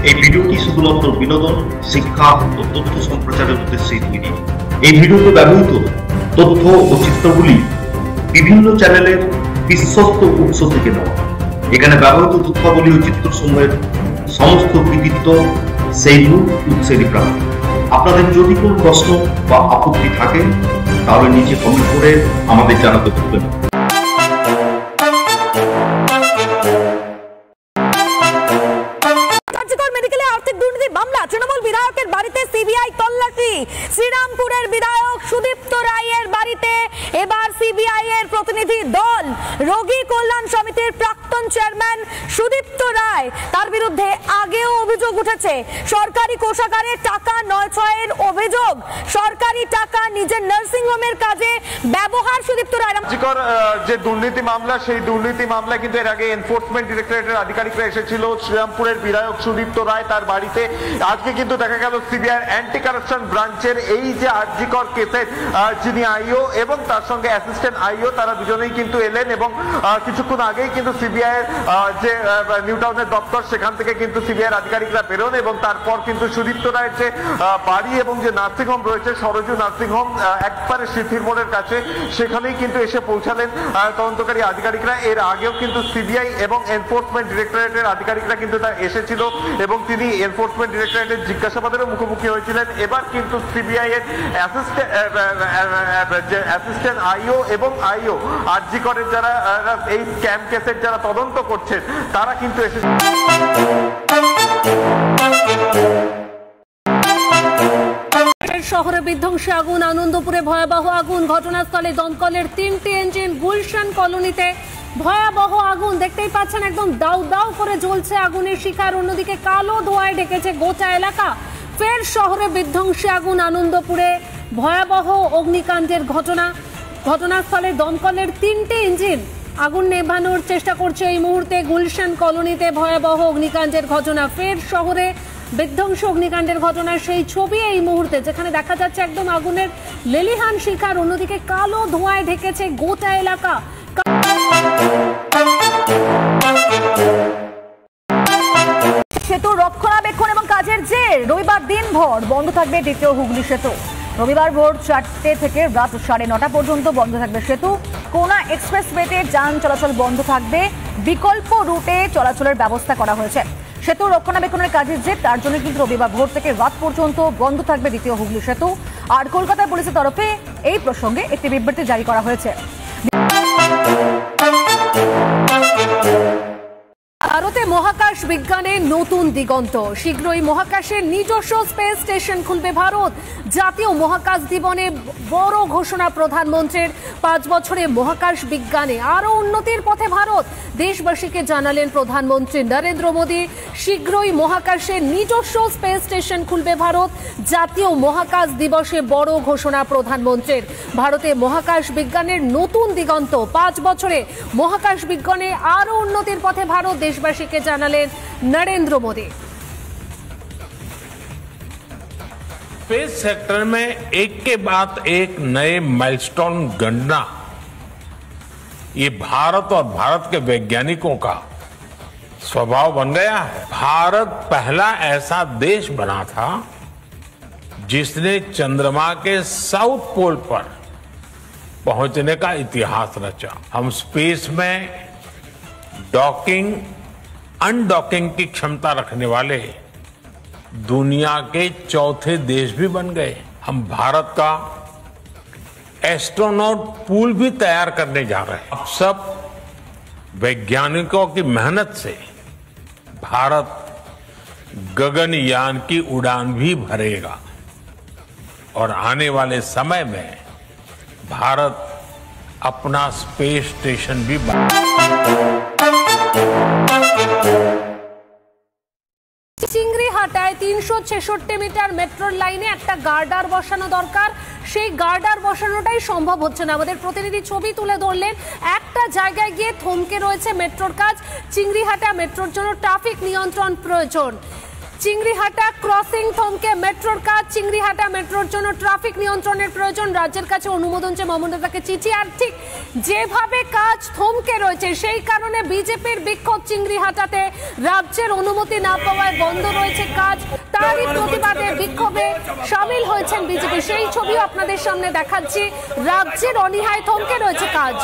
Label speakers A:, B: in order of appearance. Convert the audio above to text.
A: এই ভিডিওটি শুধুমাত্র বিনোদন, শিক্ষা ও তথ্য সম্প্রচারের উদ্দেশ্যে তৈরি। এই ভিডিওতে ব্যবহৃত তথ্য ও চিত্রগুলি বিভিন্ন চ্যানেলের বিশ্বস্ত উৎস থেকে নেওয়া। এখানে ব্যবহৃত তথ্যাবলী ও চিত্রসমূহের সমস্ত কৃতিত্ব সেই মূল উৎসেরই প্রাপ্ত। আপনাদের যদি কোনো প্রশ্ন বা আপত্তি থাকে তাহলে নিচে কমেন্ট করে আমাদের জানাতে ভুলবেন না।
B: তৃণমূল বিধায়কের বাড়িতে সিবিআই তল্লাশি। শ্রীরামপুরের বিধায়ক সুদীপ্ত রায়ের বাড়িতে এবার সিবিআই এর প্রতিনিধি দল। রোগী কল্যাণ সমিতির প্রাক্তন চেয়ারম্যান সুদীপ্ত রায়, তার বিরুদ্ধে আগেও অভিযোগ উঠেছে সরকারি কোষাগারে টাকা নয়ছয়ের অভিযোগ। সরকারি টাকা নিজের নার্সিং হোমের কাজে ব্যবহার সুদীপ্ত রায়।
C: যে দুর্নীতি মামলা, সেই দুর্নীতি মামলা কিন্তু এর আগে এনফোর্সমেন্ট ডিরেক্টরেটের আধিকারিকরা এসেছিল শ্রীরামপুরের বিধায়ক সুদীপ্ত রায় তার বাড়িতে। আজকে কিন্তু দেখা গেল সিবিআই অ্যান্টি কারাপশন ব্রাঞ্চের এই যে আরজিকর কেসের যিনি আইও এবং তার সঙ্গে অ্যাসিস্ট্যান্ট আইও, তারা দুজনেই কিন্তু এলেন এবং কিছুক্ষণ আগেই কিন্তু সিবিআই এর যে নিউ টাউনের দপ্তর সেখান থেকে কিন্তু সিবিআই এর আধিকারিকরা বেরোন এবং তারপর কিন্তু সুদীপ্ত রায়ের যে বাড়ি এবং যে নার্সিং হোম রয়েছে সরজু নার্সিং হোম একবারে সিথির মোড়ের কাছে, সেখানেই কিন্তু এসে পৌঁছালেন তদন্তকারী আধিকারিকরা। এর আগেও কিন্তু সিবিআই এবং এনফোর্সমেন্ট ডিরেক্টরেটের আধিকারিকরা কিন্তু তা এসেছিল এবং তিনি এনফোর্সমেন্ট ডিরেক্টরেটের জিজ্ঞাসাবাদেরও মুখোমুখি হয়েছিলেন। এবার কিন্তু সিবিআই এর অ্যাসিস্ট্যান্ট আইও এবং আইও আরজি করের যারা এই স্ক্যাম কেসের যারা তদন্ত করছেন তারা কিন্তু এসেছে।
D: শহরে বিধ্বংসী আগুন, আনন্দপুরে ভয়াবহ আগুন। ঘটনাস্থলে দমকলের 3টি ইঞ্জিন। গুলশান কলোনিতে ভয়াবহ আগুন, দেখতেই পাচ্ছেন একদম দাউ দাউ করে জ্বলছে আগুনের শিকার। অন্যদিকে কালো ধোঁয়ায় ঢেকেছে গোটা এলাকা। ফের শহরে বিধ্বংসী আগুন, আনন্দপুরে ভয়াবহ অগ্নিকাণ্ডের ঘটনা। ঘটনাস্থলে দমকলের 3টি ইঞ্জিন আগুন নেভানোর চেষ্টা করছে এই মুহূর্তে। গুলশান কলোনিতে ভয়াবহ অগ্নিকাণ্ডের ঘটনা। ফের শহরে বিধ্বংসী অগ্নিকাণ্ডের ঘটনার সেই ছবি এই মুহূর্তে, যেখানে দেখা যাচ্ছে একদম আগুনের লেলিহান শিকার। অন্যদিকে কালো ধোঁয়ায় ঢেকেছে গোটা এলাকা।
B: সেতু রক্ষণাবেক্ষণ এবং কাজের জের রবিবার দিনভর বন্ধ থাকবে দ্বিতীয় হুগলি সেতু। রবিবার ভোর 4টে থেকে রাত 9:30 পর্যন্ত বন্ধ থাকবে সেতু। কোনা এক্সপ্রেসওয়েতে যান চলাচল বন্ধ থাকবে। বিকল্প রুটে চলাচলের ব্যবস্থা করা হয়েছে। সেতু রক্ষণাবেক্ষণের কাজের জের, তার জন্য কিন্তু রবিবার ভোর থেকে রাত পর্যন্ত বন্ধ থাকবে দ্বিতীয় হুগলি সেতু। আর কলকাতা পুলিশের তরফে এই প্রসঙ্গে একটি বিবৃতি জারি করা হয়েছে।
D: ভারতে মহাকাশ বিজ্ঞানের নতুন দিগন্ত। শীঘ্রই মহাকাশের নিজস্ব স্পেস স্টেশন খুলবে ভারত। জাতীয় মহাকাশ দিবনে বড় ঘোষণা প্রধানমন্ত্রীর। 5 বছরে মহাকাশ বিজ্ঞানে আরো উন্নতির পথে ভারত। দেশবাসীকে জানালেন প্রধানমন্ত্রী নরেন্দ্র মোদী। শীঘ্রই মহাকাশের নিজস্ব স্পেস স্টেশন খুলবে ভারত। জাতীয় মহাকাশ দিবসে বড় ঘোষণা প্রধানমন্ত্রীর। ভারতে মহাকাশ বিজ্ঞানের নতুন দিগন্ত। 5 বছরে মহাকাশ বিজ্ঞানে আরো উন্নতির পথে ভারত। देशवासी के जानालेन नरेंद्र मोदी।
E: स्पेस सेक्टर में एक के बाद एक नए माइलस्टोन गणना, ये भारत और भारत के वैज्ञानिकों का स्वभाव बन गया है। भारत पहला ऐसा देश बना था जिसने चंद्रमा के साउथ पोल पर पहुंचने का इतिहास रचा। हम स्पेस में डॉकिंग, अनडॉकिंग की क्षमता रखने वाले दुनिया के चौथे देश भी बन गए। हम भारत का एस्ट्रोनॉट पूल भी तैयार करने जा रहे हैं। अब सब वैज्ञानिकों की मेहनत से भारत गगनयान की उड़ान भी भरेगा और आने वाले समय में भारत अपना स्पेस स्टेशन भी
D: চিংড়িহাটায় 366 মিটার মেট্রোর লাইনে একটা গার্ডার বসানো দরকার। সেই গার্ডার বসানোটাই সম্ভব হচ্ছে না। আমাদের প্রতিনিধি ছবি তুলে ধরলেন, একটা জায়গায় গিয়ে থমকে রয়েছে মেট্রোর কাজ। চিংড়িহাটা মেট্রোর জন্য ট্রাফিক নিয়ন্ত্রণ প্রয়োজন। চিংড়িহাটা ক্রসিং থমকে মেট্রোর কাজ। চিংড়িহাটা মেট্রোর জন্য ট্রাফিক নিয়ন্ত্রণের প্রয়োজন, রাজ্যের কাছে অনুমোদন চেয়ে মমতাকে চিঠি। আর ঠিক যেভাবে কাজ থমকে রয়েছে সেই কারণে বিজেপির বিক্ষোভ চিংড়িহাটাতে, রাজ্যের অনুমতি না পাওয়ায় বন্ধ রয়েছে কাজ। তারই প্রতিবাদে বিক্ষোভে সামিল হয়েছেন বিজেপি। সেই ছবিও আপনাদের সামনে দেখাচ্ছি, রাজ্যের অনীহায় থমকে রয়েছে কাজ।